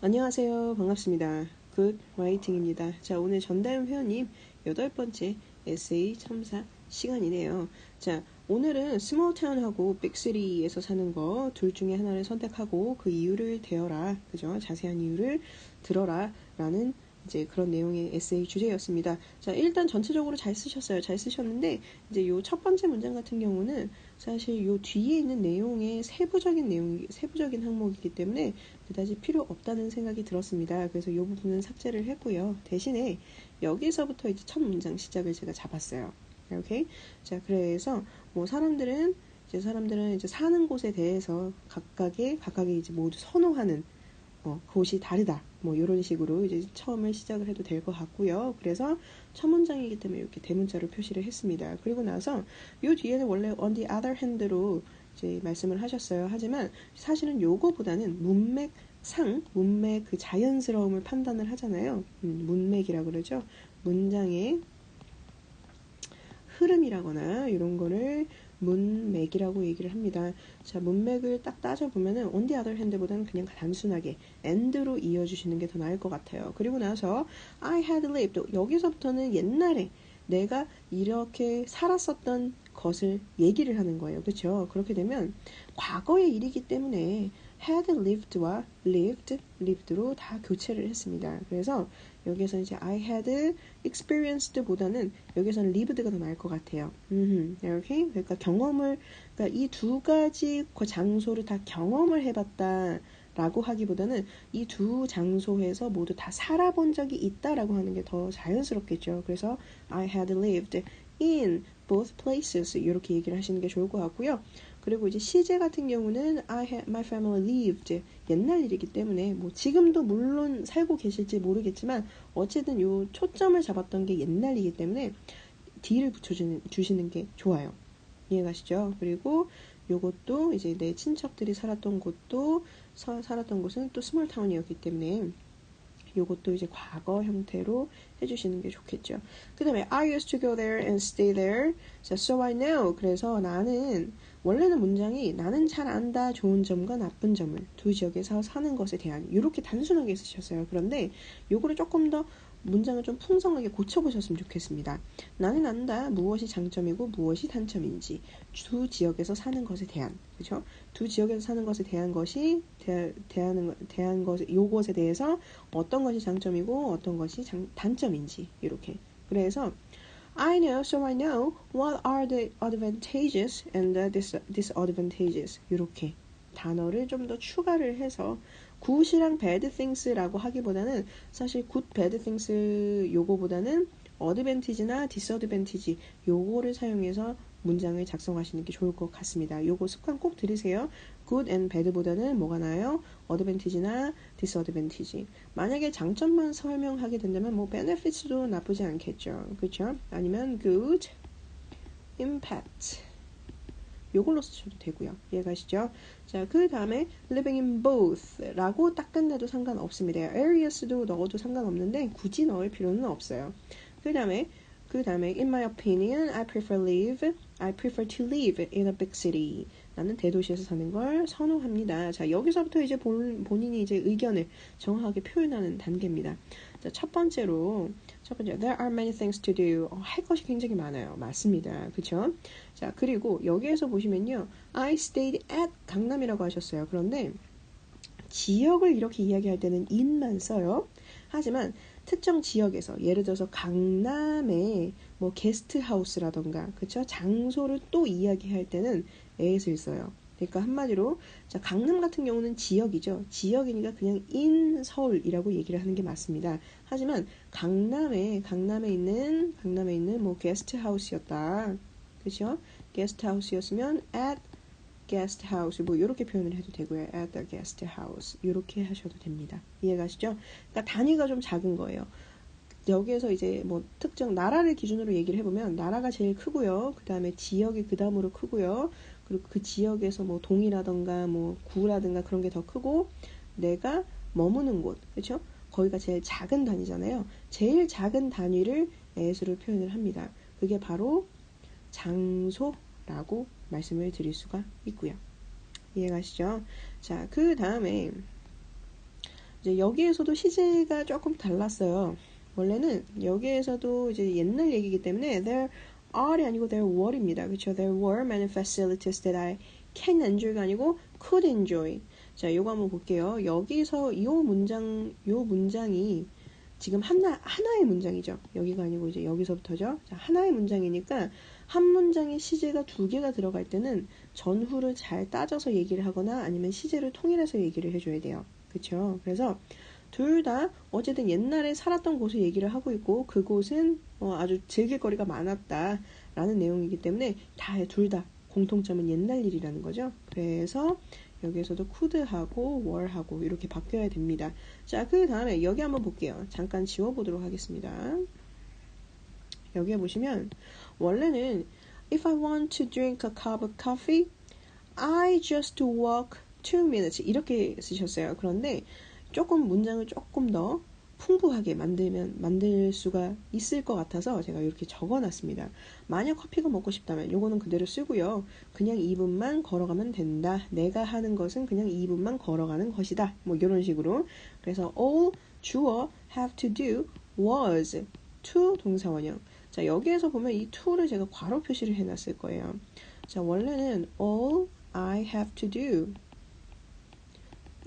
안녕하세요. 반갑습니다. 굿 라이팅입니다. 자, 오늘 전다현 회원님 8번째 에세이 첨사 시간이네요. 자, 오늘은 스몰 타운하고 빅시티에서 사는 거 둘 중에 하나를 선택하고 그 이유를 대어라. 그죠? 자세한 이유를 들어라. 라는 이제 그런 내용의 에세이 주제였습니다. 자, 일단 전체적으로 잘 쓰셨어요. 잘 쓰셨는데 이제 요 첫 번째 문장 같은 경우는 사실 요 뒤에 있는 내용의 세부적인 항목이기 때문에 그다지 필요 없다는 생각이 들었습니다. 그래서 이 부분은 삭제를 했고요. 대신에 여기서부터 이제 첫 문장 시작을 제가 잡았어요. 오케이? 자, 그래서 뭐 사람들은 이제 사는 곳에 대해서 각각의 이제 모두 선호하는 곳이 다르다. 뭐 이런 식으로 이제 처음을 시작을 해도 될 것 같고요. 그래서 첫 문장이기 때문에 이렇게 대문자로 표시를 했습니다. 그리고 나서 요 뒤에는 원래 on the other hand로 이제 말씀을 하셨어요. 하지만 사실은 요거보다는 문맥 그 자연스러움을 판단을 하잖아요. 문맥이라고 그러죠. 문장의 흐름이라거나 이런 거를 문맥이라고 얘기를 합니다. 자, 문맥을 딱 따져보면은 on the other hand보다는 그냥 단순하게 and로 이어주시는 게 더 나을 것 같아요. 그리고 나서 I had lived 여기서부터는 옛날에 내가 이렇게 살았었던 것을 얘기를 하는 거예요. 그렇죠? 그렇게 되면 과거의 일이기 때문에 had lived와 lived로 다 교체를 했습니다. 그래서 여기서 이제 I had experienced보다는 여기서는 lived가 더 나을 것 같아요. 이렇게 그러니까 그러니까 이 두 가지 그 장소를 다 경험을 해봤다라고 하기보다는 이 두 장소에서 모두 다 살아본 적이 있다라고 하는 게 더 자연스럽겠죠. 그래서 I had lived in both places 이렇게 얘기를 하시는 게 좋을 것 같고요. 그리고 이제 시제 같은 경우는 my family lived 옛날 일이기 때문에 뭐 지금도 물론 살고 계실지 모르겠지만 어쨌든 요 초점을 잡았던 게 옛날이기 때문에 D를 붙여주시는 게 좋아요. 이해가시죠? 그리고 요것도 이제 내 친척들이 살았던 곳은 또 스몰 타운이었기 때문에 요것도 이제 과거 형태로 해주시는 게 좋겠죠. 그 다음에 I used to go there and stay there. 자, so I know. 그래서 원래는 문장이 나는 잘 안다 좋은 점과 나쁜 점을 두 지역에서 사는 것에 대한 이렇게 단순하게 쓰셨어요. 그런데 요거를 조금 더 문장을 좀 풍성하게 고쳐보셨으면 좋겠습니다. 나는 안다 무엇이 장점이고 무엇이 단점인지 두 지역에서 사는 것에 대한 그렇죠? 두 지역에서 사는 것에 대한 것이 대한 것 요것에 대해서 어떤 것이 장점이고 어떤 것이 단점인지 이렇게 그래서 I know, so I know what are the advantages and the disadvantages 이렇게 단어를 좀 더 추가를 해서 good이랑 bad things라고 하기보다는 사실 good, bad things 요거보다는 advantage나 disadvantage 요거를 사용해서 문장을 작성하시는 게 좋을 것 같습니다. 요거 습관 꼭 들으세요. good and bad보다는 뭐가 나아요? advantage나 disadvantage. 만약에 장점만 설명하게 된다면 뭐 benefits도 나쁘지 않겠죠. 그렇죠? 아니면 good impact 요걸로 쓰셔도 되고요. 이해가시죠? 자, 그 다음에 living in both 라고 딱 끝내도 상관없습니다. areas도 넣어도 상관없는데 굳이 넣을 필요는 없어요. 그 다음에 in my opinion, I prefer to live in a big city. 나는 대도시에서 사는 걸 선호합니다. 자, 여기서부터 이제 본인이 이제 의견을 정확하게 표현하는 단계입니다. 자, 첫 번째, there are many things to do. 할 것이 굉장히 많아요. 맞습니다. 그쵸? 자, 그리고 여기에서 보시면요. I stayed at 강남이라고 하셨어요. 그런데 지역을 이렇게 이야기할 때는 in만 써요. 하지만 특정 지역에서 예를 들어서 강남의 뭐 게스트하우스라던가 그쵸? 장소를 또 이야기할 때는 at을 써요. 그러니까 한마디로 자, 강남 같은 경우는 지역이죠. 지역이니까 그냥 in 서울이라고 얘기를 하는 게 맞습니다. 하지만 강남에 있는 뭐 게스트하우스였다. 그죠? 게스트하우스였으면 at guest house 뭐 이렇게 표현을 해도 되고요. at the guest house 이렇게 하셔도 됩니다. 이해가시죠? 그러니까 단위가 좀 작은 거예요. 여기에서 이제 뭐 특정 나라를 기준으로 얘기를 해보면 나라가 제일 크고요. 그 다음에 지역이 그 다음으로 크고요. 그리고 그 지역에서 뭐 동이라던가 뭐 구라든가 그런 게 더 크고 내가 머무는 곳 그렇죠? 거기가 제일 작은 단위잖아요. 제일 작은 단위를 at으로 표현을 합니다. 그게 바로 장소라고 말씀을 드릴 수가 있고요. 이해가시죠? 자, 그 다음에 이제 여기에서도 시제가 조금 달랐어요. 원래는 여기에서도 이제 옛날 얘기이기 때문에 there are이 아니고 there were입니다. 그렇죠? There were many facilities that I can enjoy가 아니고 could enjoy. 자, 요거 한번 볼게요. 여기서 요 문장이 지금 하나의 문장이죠. 여기가 아니고 이제 여기서부터죠. 자, 하나의 문장이니까 한 문장에 시제가 두 개가 들어갈 때는 전후를 잘 따져서 얘기를 하거나 아니면 시제를 통일해서 얘기를 해줘야 돼요. 그쵸? 그래서 둘 다 어쨌든 옛날에 살았던 곳을 얘기를 하고 있고 그곳은 아주 즐길 거리가 많았다 라는 내용이기 때문에 둘 다 공통점은 옛날 일이라는 거죠. 그래서 여기에서도 could하고 were하고 이렇게 바뀌어야 됩니다. 자, 그 다음에 여기 한번 볼게요. 잠깐 지워보도록 하겠습니다. 여기에 보시면 원래는 If I want to drink a cup of coffee, I just walk 2 minutes 이렇게 쓰셨어요. 그런데 조금 문장을 조금 더 풍부하게 만들 수가 있을 것 같아서 제가 이렇게 적어놨습니다. 만약 커피가 먹고 싶다면 요거는 그대로 쓰고요. 그냥 2분만 걸어가면 된다. 내가 하는 것은 그냥 2분만 걸어가는 것이다. 뭐 이런 식으로. 그래서 all 주어 have to do was to 동사원형. 자, 여기에서 보면 이 to를 제가 괄호 표시를 해놨을 거예요. 자, 원래는 all I have to do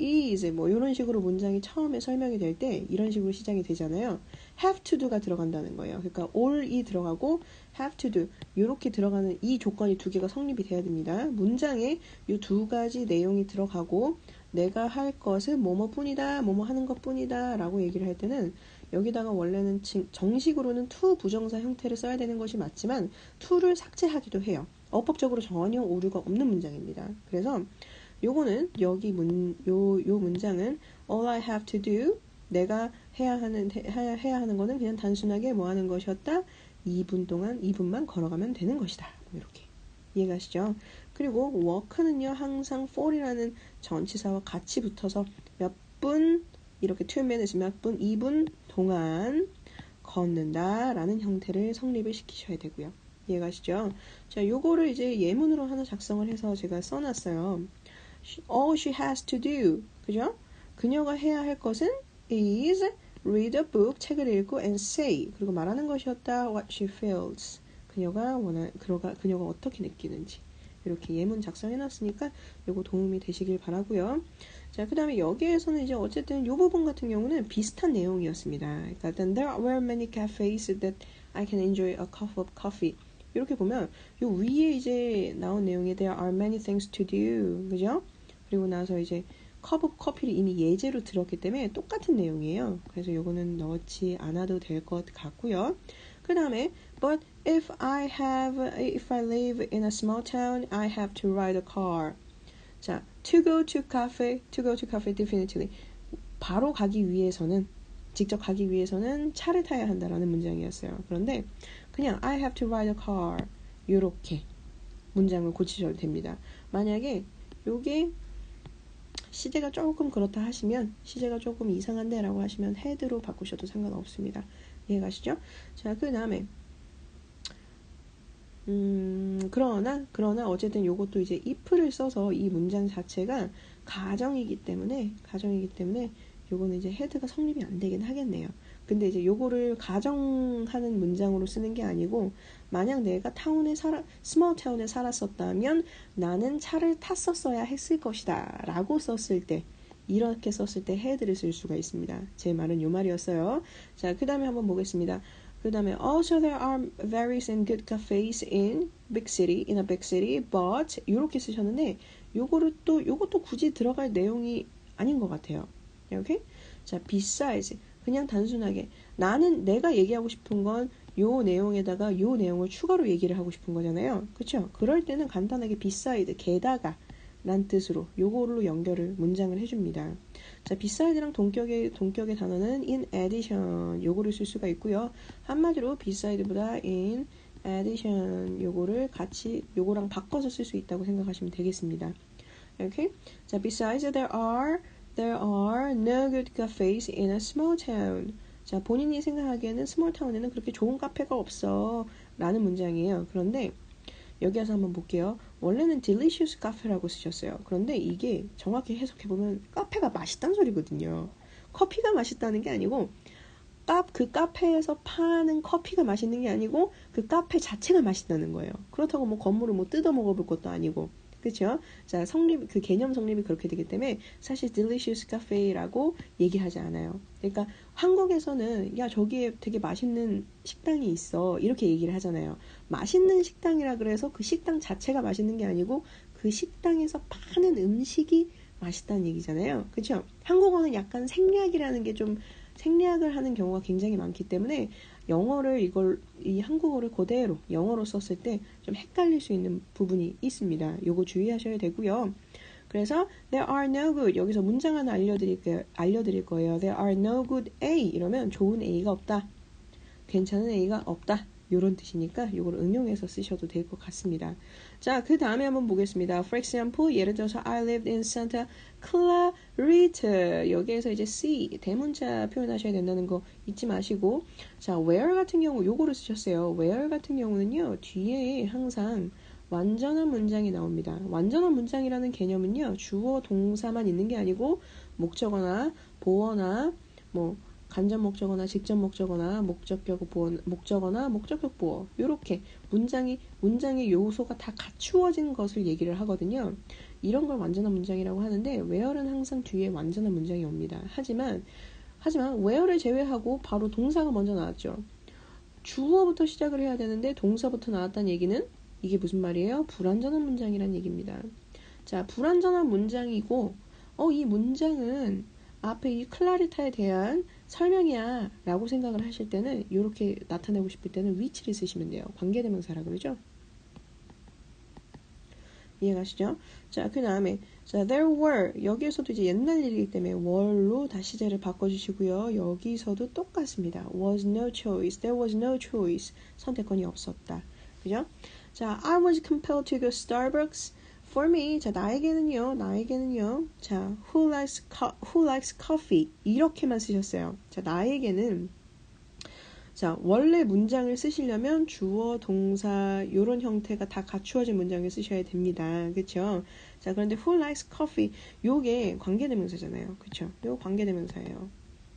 is 뭐 이런 식으로 문장이 처음에 설명이 될 때 이런 식으로 시작이 되잖아요. have to do가 들어간다는 거예요. 그러니까 all이 들어가고 have to do 이렇게 들어가는 이 조건이 두 개가 성립이 돼야 됩니다. 문장에 이 두 가지 내용이 들어가고 내가 할 것은 뭐뭐뿐이다, 뭐뭐 하는 것뿐이다 라고 얘기를 할 때는 여기다가 원래는 정식으로는 to 부정사 형태를 써야 되는 것이 맞지만 to를 삭제하기도 해요. 어법적으로 전혀 오류가 없는 문장입니다. 그래서 요거는 여기 요 문장은 all I have to do 내가 해야 하는 거는 그냥 단순하게 뭐 하는 것이었다. 2분만 걸어가면 되는 것이다. 뭐 이렇게 이해가시죠? 그리고 walk는요 항상 for이라는 전치사와 같이 붙어서 몇 분 이렇게 2 minutes 몇 분 2분 동안 걷는다 라는 형태를 성립을 시키셔야 되고요. 이해가시죠? 자, 요거를 이제 예문으로 하나 작성을 해서 제가 써놨어요. All she has to do, 그죠? 그녀가 해야 할 것은 is read a book, 책을 읽고 and say, 그리고 말하는 것이었다. What she feels, 그녀가 어떻게 느끼는지 이렇게 예문 작성해놨으니까 이거 도움이 되시길 바라고요. 자, 그 다음에 여기에서는 이제 어쨌든 이 부분 같은 경우는 비슷한 내용이었습니다. 그러니까 there were many cafes that I can enjoy a cup of coffee. 이렇게 보면 요 위에 이제 나온 내용이 there are many things to do, 그죠? 그리고 나서 이제 cup of coffee를 이미 예제로 들었기 때문에 똑같은 내용이에요. 그래서 요거는 넣지 않아도 될 것 같고요. 그 다음에 but if I live in a small town, I have to ride a car. 자, to go to cafe definitely. 바로 가기 위해서는 직접 가기 위해서는 차를 타야 한다라는 문장이었어요. 그런데 그냥 I have to ride a car 이렇게 문장을 고치셔도 됩니다. 만약에 요게 시제가 조금 그렇다 하시면 시제가 조금 이상한데 라고 하시면 head로 바꾸셔도 상관없습니다. 이해가시죠? 자, 그 다음에 그러나 어쨌든 요것도 이제 if를 써서 이 문장 자체가 가정이기 때문에 요거는 이제 head가 성립이 안 되긴 하겠네요. 근데 이제 요거를 가정하는 문장으로 쓰는 게 아니고 만약 내가 스몰 타운에 살았었다면 나는 차를 탔었어야 했을 것이다 라고 썼을 때 이렇게 썼을 때 head를 쓸 수가 있습니다. 제 말은 요 말이었어요. 자, 그 다음에 한번 보겠습니다. 그 다음에 also there are various and good cafes in a big city, but 이렇게 쓰셨는데 요것도 굳이 들어갈 내용이 아닌 것 같아요. 이렇게 자, besides 그냥 단순하게 내가 얘기하고 싶은 건 요 내용에다가 요 내용을 추가로 얘기를 하고 싶은 거잖아요. 그쵸? 그럴 때는 간단하게 beside 게다가 란 뜻으로 요거로 문장을 해줍니다. 자, beside랑 동격의 단어는 in addition 요거를 쓸 수가 있고요. 한마디로 beside보다 in addition 요거랑 바꿔서 쓸 수 있다고 생각하시면 되겠습니다. 이렇게 자, besides there are no good cafes in a small town. 자, 본인이 생각하기에는 스몰 타운에는 그렇게 좋은 카페가 없어 라는 문장이에요. 그런데 여기 와서 한번 볼게요. 원래는 delicious 카페라고 쓰셨어요. 그런데 이게 정확히 해석해보면 카페가 맛있다는 소리거든요. 커피가 맛있다는 게 아니고 그 카페에서 파는 커피가 맛있는 게 아니고 그 카페 자체가 맛있다는 거예요. 그렇다고 뭐 건물을 뭐 뜯어 먹어볼 것도 아니고, 그렇죠? 자, 그 개념 성립이 그렇게 되기 때문에 사실 delicious cafe라고 얘기하지 않아요. 그러니까 한국에서는 야 저기에 되게 맛있는 식당이 있어 이렇게 얘기를 하잖아요. 맛있는 식당이라 그래서 그 식당 자체가 맛있는 게 아니고 그 식당에서 파는 음식이 맛있다는 얘기잖아요. 그렇죠? 한국어는 약간 생략이라는 게 좀 생략을 하는 경우가 굉장히 많기 때문에 이 한국어를 그대로 영어로 썼을 때 좀 헷갈릴 수 있는 부분이 있습니다. 요거 주의하셔야 되고요. 그래서 there are no good 여기서 문장 하나 알려드릴 거예요. There are no good A 이러면 좋은 A가 없다. 괜찮은 A가 없다. 요런 뜻이니까 요걸 응용해서 쓰셔도 될 것 같습니다. 자, 그 다음에 한번 보겠습니다. For example, 예를 들어서 I lived in Santa Clarita. 여기에서 이제 C, 대문자 표현하셔야 된다는 거 잊지 마시고, 자, where 같은 경우 요거를 쓰셨어요. where 같은 경우는요, 뒤에 항상 완전한 문장이 나옵니다. 완전한 문장이라는 개념은요, 주어, 동사만 있는 게 아니고 목적어나 보어나 뭐 간접 목적어나 직접 목적어나 목적어나 목적격 보어 요렇게 문장의 요소가 다 갖추어진 것을 얘기를 하거든요. 이런 걸 완전한 문장이라고 하는데 where는 항상 뒤에 완전한 문장이 옵니다. 하지만 where를 제외하고 바로 동사가 먼저 나왔죠. 주어부터 시작을 해야 되는데 동사부터 나왔다는 얘기는 이게 무슨 말이에요? 불완전한 문장이란 얘기입니다. 자, 불완전한 문장이고 이 문장은 앞에 이 클라리타에 대한 설명이야 라고 생각을 하실 때는 이렇게 나타내고 싶을 때는 which를 쓰시면 돼요. 관계대명사라 그러죠. 이해가시죠? 자, 그 다음에 자, there were 여기에서도 이제 옛날 일이기 때문에 were로 다시 제를 바꿔주시고요. 여기서도 똑같습니다. was no choice, there was no choice 선택권이 없었다. 그죠? 자, I was compelled to go Starbucks for me. 자, 나에게는요. 자, who likes coffee 이렇게만 쓰셨어요. 자, 나에게는 자, 원래 문장을 쓰시려면 주어, 동사 이런 형태가 다 갖추어진 문장을 쓰셔야 됩니다. 그렇죠? 자, 그런데 who likes coffee 요게 관계대명사잖아요. 그렇죠? 요 관계대명사예요.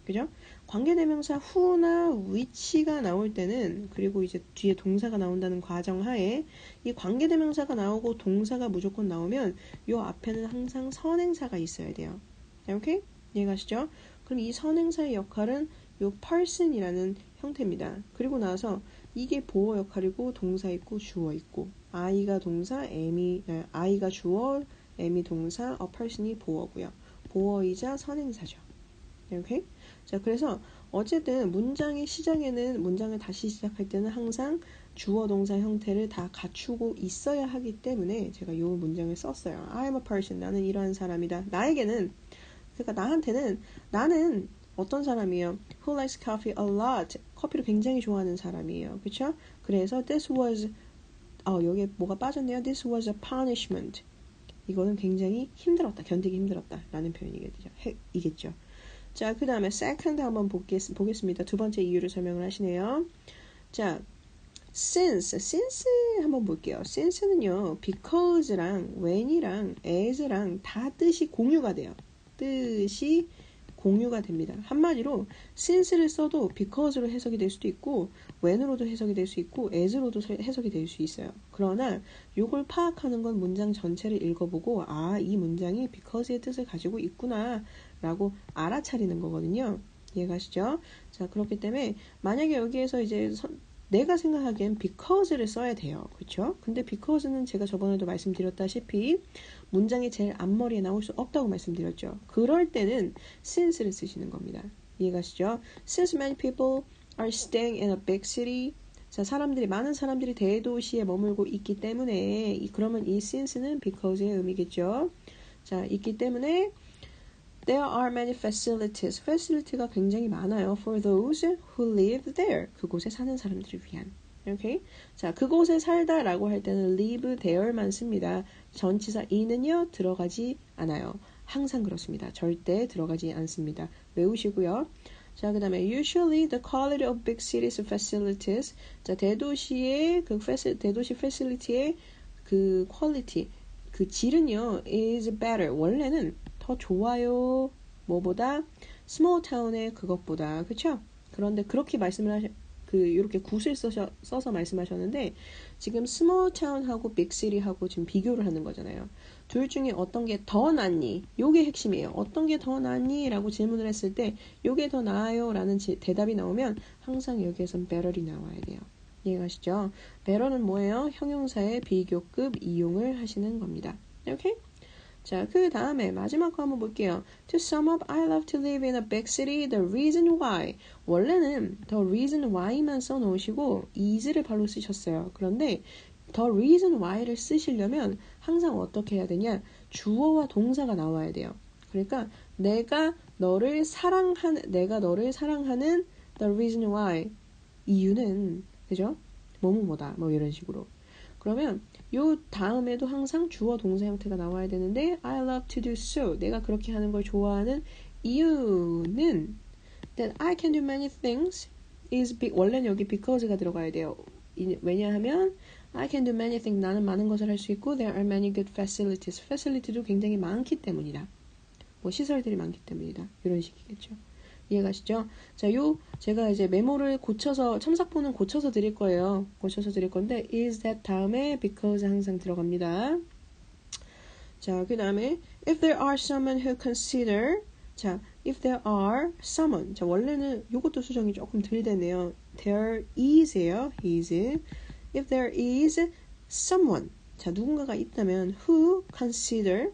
그죠? 관계대명사 who나 which가 나올 때는 그리고 이제 뒤에 동사가 나온다는 과정하에 이 관계대명사가 나오고 동사가 무조건 나오면 요 앞에는 항상 선행사가 있어야 돼요. 자, 오케이? 이해가시죠? 그럼 이 선행사의 역할은 요 person이라는 형태입니다. 그리고 나서 이게 보어 역할이고 동사 있고 주어 있고 I가 동사, I가 주어, M이 동사, a person이 보어고요. 보어이자 선행사죠. 오케이? 자, 그래서 어쨌든 문장의 시작에는 문장을 다시 시작할 때는 항상 주어 동사 형태를 다 갖추고 있어야 하기 때문에 제가 이 문장을 썼어요. I'm a person. 나는 이러한 사람이다. 그러니까 나한테는 나는 어떤 사람이에요? Who likes coffee a lot. 커피를 굉장히 좋아하는 사람이에요. 그렇죠? 그래서 this was 여기에 뭐가 빠졌네요. This was a punishment. 이거는 굉장히 힘들었다. 견디기 힘들었다. 라는 표현이겠죠. 자, 그 다음에 second 한번 보겠습니다. 두 번째 이유를 설명을 하시네요. 자, since 한번 볼게요. since는요, because랑 when이랑 as랑 다 뜻이 공유가 돼요. 뜻이 공유가 됩니다. 한마디로 since를 써도 because로 해석이 될 수도 있고 when으로도 해석이 될 수 있고 as로도 해석이 될 수 있어요. 그러나 이걸 파악하는 건 문장 전체를 읽어보고 이 문장이 because의 뜻을 가지고 있구나 라고 알아차리는 거거든요. 이해가시죠? 자, 그렇기 때문에 만약에 여기에서 이제 내가 생각하기엔 because를 써야 돼요. 그렇죠? 근데 because는 제가 저번에도 말씀드렸다시피 문장의 제일 앞머리에 나올 수 없다고 말씀드렸죠. 그럴 때는 since를 쓰시는 겁니다. 이해가시죠? Since many people are staying in a big city. 자, 많은 사람들이 대도시에 머물고 있기 때문에 그러면 이 since는 because의 의미겠죠. 자, 있기 때문에 There are many facilities. facility가 굉장히 많아요. For those who live there. 그곳에 사는 사람들을 위한. 오케이? 자, 그곳에 살다라고 할 때는 live there만 씁니다. 전치사 in은요 들어가지 않아요. 항상 그렇습니다. 절대 들어가지 않습니다. 외우시고요. 자, 그 다음에 usually the quality of big cities facilities. 자, 대도시의 대도시 facility의 그 quality, 그 질은요 is better. 원래는 더 좋아요. 뭐보다 small town의 그것보다, 그쵸? 그런데 그렇게 이렇게 굿을 써서 말씀하셨는데, 지금 small town하고 big city하고 지금 비교를 하는 거잖아요. 둘 중에 어떤 게 더 낫니? 요게 핵심이에요. 어떤 게 더 낫니? 라고 질문을 했을 때, 요게 더 나아요? 라는 대답이 나오면 항상 여기에선 better이 나와야 돼요. 이해가시죠? better는 뭐예요? 형용사의 비교급 이용을 하시는 겁니다. 오케이? 자, 그 다음에 마지막 거 한번 볼게요. To sum up, I love to live in a big city. The reason why. 원래는 the reason why만 써놓으시고 is를 바로 쓰셨어요. 그런데 the reason why를 쓰시려면 항상 어떻게 해야 되냐? 주어와 동사가 나와야 돼요. 그러니까 내가 너를 사랑하는 the reason why. 이유는, 그죠? 뭐뭐뭐다. 뭐 이런 식으로. 그러면 요 다음에도 항상 주어 동사 형태가 나와야 되는데 I love to do so. 내가 그렇게 하는 걸 좋아하는 이유는 that I can do many things 원래는 여기 because가 들어가야 돼요. 왜냐하면 I can do many things. 나는 많은 것을 할 수 있고 there are many good facilities. facility도 굉장히 많기 때문이다. 뭐 시설들이 많기 때문이다. 이런 식이겠죠. 이해가시죠? 자, 제가 이제 메모를 첨삭본은 고쳐서 드릴 거예요. 고쳐서 드릴 건데, is that 다음에 because 항상 들어갑니다. 자, 그 다음에, if there are someone who consider, 자, if there are someone. 자, 원래는 요것도 수정이 조금 덜 되네요. there is예요. is. if there is someone. 자, 누군가가 있다면, who consider,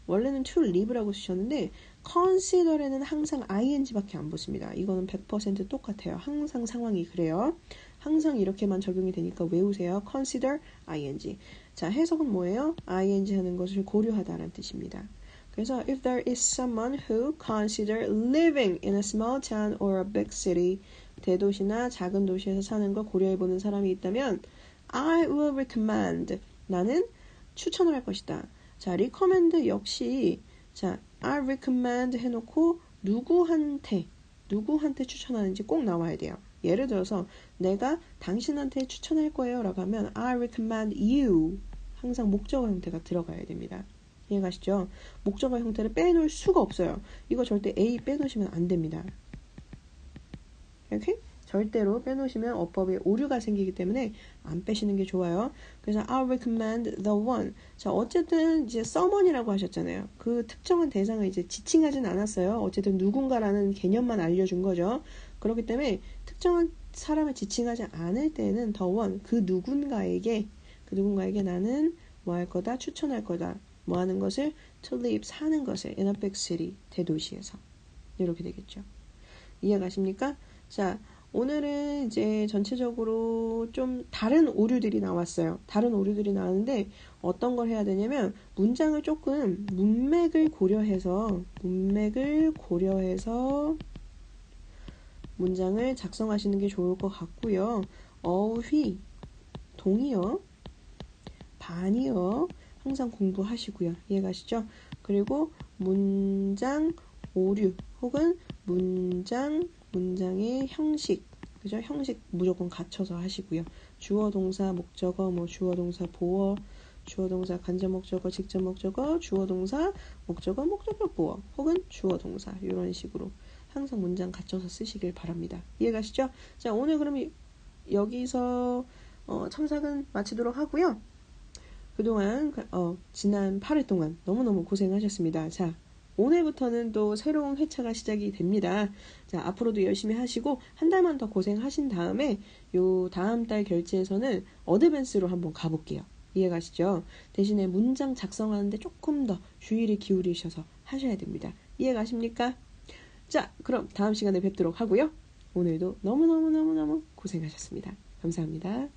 원래는 to live라고 쓰셨는데, consider에는 항상 ing밖에 안 붙습니다. 이거는 100% 똑같아요. 항상 상황이 그래요. 항상 이렇게만 적용이 되니까 외우세요. consider, ing. 자, 해석은 뭐예요? ing 하는 것을 고려하다라는 뜻입니다. 그래서 if there is someone who consider living in a small town or a big city, 대도시나 작은 도시에서 사는 걸 고려해보는 사람이 있다면 I will recommend, 나는 추천을 할 것이다. 자, recommend 역시 자, I recommend 해놓고 누구한테 추천하는지 꼭 나와야 돼요. 예를 들어서 내가 당신한테 추천할 거예요 라고 하면 I recommend you. 항상 목적어 형태가 들어가야 됩니다. 이해가시죠? 목적어 형태를 빼놓을 수가 없어요. 이거 절대 A 빼놓으시면 안 됩니다. 이렇게? 절대로 빼놓으시면 어법에 오류가 생기기 때문에 안 빼시는 게 좋아요. 그래서 I recommend the one. 자, 어쨌든 이제 someone이라고 하셨잖아요. 그 특정한 대상을 이제 지칭하진 않았어요. 어쨌든 누군가라는 개념만 알려준 거죠. 그렇기 때문에 특정한 사람을 지칭하지 않을 때는 the one, 그 누군가에게 나는 뭐 할 거다, 추천할 거다. 뭐 하는 것을 to live, 사는 것을 in a big city, 대도시에서. 이렇게 되겠죠. 이해가십니까? 자, 오늘은 이제 전체적으로 좀 다른 오류들이 나왔어요. 다른 오류들이 나왔는데 어떤 걸 해야 되냐면 문장을 조금 문맥을 고려해서 문장을 작성하시는 게 좋을 것 같고요. 어휘, 동의어, 반의어 항상 공부하시고요. 이해가시죠? 그리고 문장 오류 혹은 문장의 형식, 그죠? 형식 무조건 갖춰서 하시고요. 주어, 동사, 목적어, 주어, 동사, 보어, 주어, 동사, 간접 목적어, 직접 목적어, 주어, 동사, 목적어, 보어, 혹은 주어, 동사 이런 식으로 항상 문장 갖춰서 쓰시길 바랍니다. 이해가시죠? 자, 오늘 그럼 여기서 첨삭은 마치도록 하고요. 그동안 지난 8일 동안 너무너무 고생하셨습니다. 자, 오늘부터는 또 새로운 회차가 시작이 됩니다. 자, 앞으로도 열심히 하시고 한 달만 더 고생하신 다음에 요 다음 달 결제에서는 어드밴스로 한번 가볼게요. 이해가시죠? 대신에 문장 작성하는데 조금 더 주의를 기울이셔서 하셔야 됩니다. 이해가십니까? 자, 그럼 다음 시간에 뵙도록 하고요. 오늘도 너무너무 고생하셨습니다. 감사합니다.